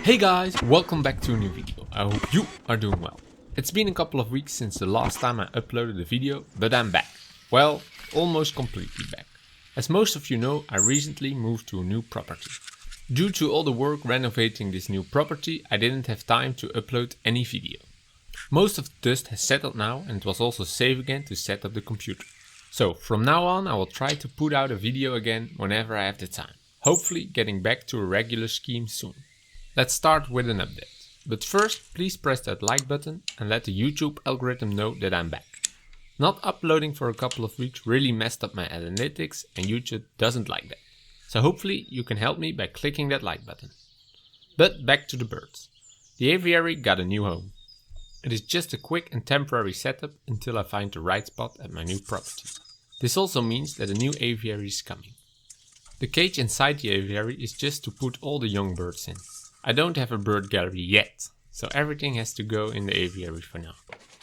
Hey guys, welcome back to a new video. I hope you are doing well. It's been a couple of weeks since the last time I uploaded a video, but I'm back. Well, almost completely back. As most of you know, I recently moved to a new property. Due to all the work renovating this new property, I didn't have time to upload any video. Most of the dust has settled now and it was also safe again to set up the computer. So from now on I will try to put out a video again whenever I have the time. Hopefully getting back to a regular scheme soon. Let's start with an update. But first, please press that like button and let the YouTube algorithm know that I'm back. Not uploading for a couple of weeks really messed up my analytics and YouTube doesn't like that. So hopefully you can help me by clicking that like button. But back to the birds. The aviary got a new home. It is just a quick and temporary setup until I find the right spot at my new property. This also means that a new aviary is coming. The cage inside the aviary is just to put all the young birds in. I don't have a bird gallery yet, so everything has to go in the aviary for now.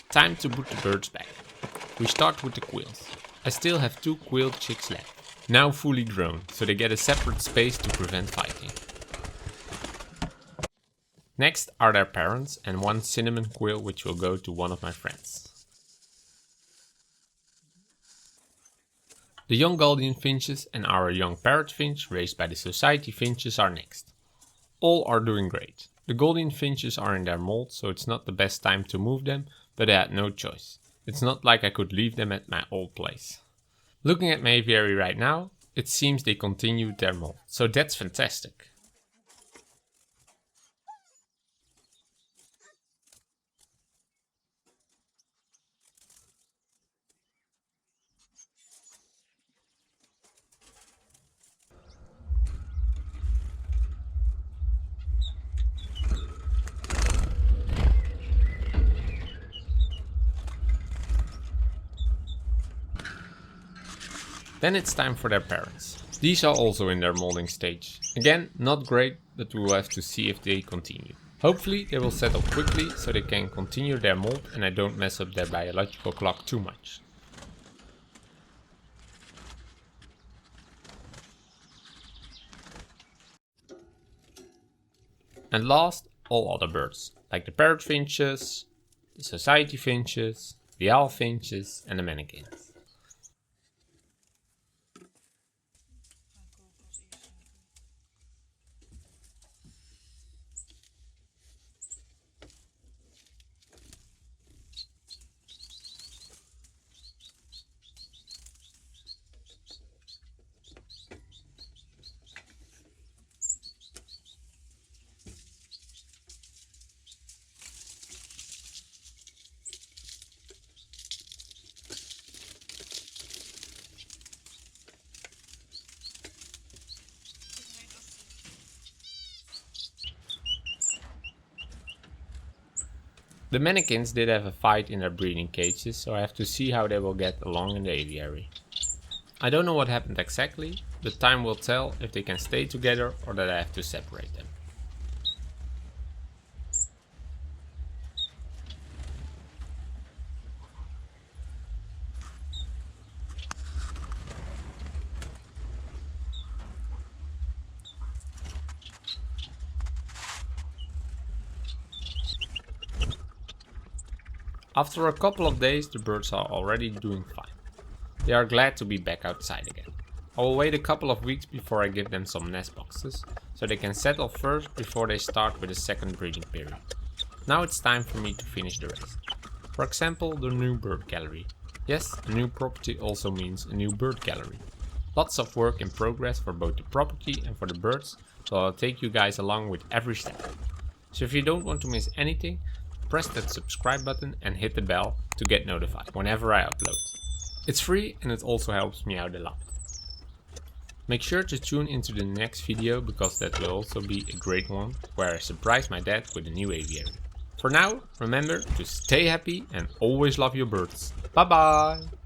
Time to put the birds back. We start with the quails. I still have 2 quail chicks left, now fully grown, so they get a separate space to prevent fighting. Next are their parents and 1 cinnamon quail which will go to one of my friends. The young Gouldian finches and our young parrot finch raised by the society finches are next. All are doing great. The Gouldian finches are in their mold, so it's not the best time to move them, but I had no choice. It's not like I could leave them at my old place. Looking at my aviary right now, it seems they continued their mold, so that's fantastic. Then it's time for their parents. These are also in their molding stage. Again, not great, but we will have to see if they continue. Hopefully they will settle quickly so they can continue their mold and I don't mess up their biological clock too much. And last, all other birds, like the parrot finches, the society finches, the owl finches and the manikins. The manikins did have a fight in their breeding cages, so I have to see how they will get along in the aviary. I don't know what happened exactly, but time will tell if they can stay together or that I have to separate them. After a couple of days the birds are already doing fine. They are glad to be back outside again. I will wait a couple of weeks before I give them some nest boxes, so they can settle first before they start with the second breeding period. Now it's time for me to finish the rest. For example, the new bird gallery. Yes, a new property also means a new bird gallery. Lots of work in progress for both the property and for the birds, so I'll take you guys along with every step. So if you don't want to miss anything, press that subscribe button and hit the bell to get notified whenever I upload. It's free and it also helps me out a lot. Make sure to tune into the next video because that will also be a great one where I surprise my dad with a new aviary. For now, remember to stay happy and always love your birds. Bye bye!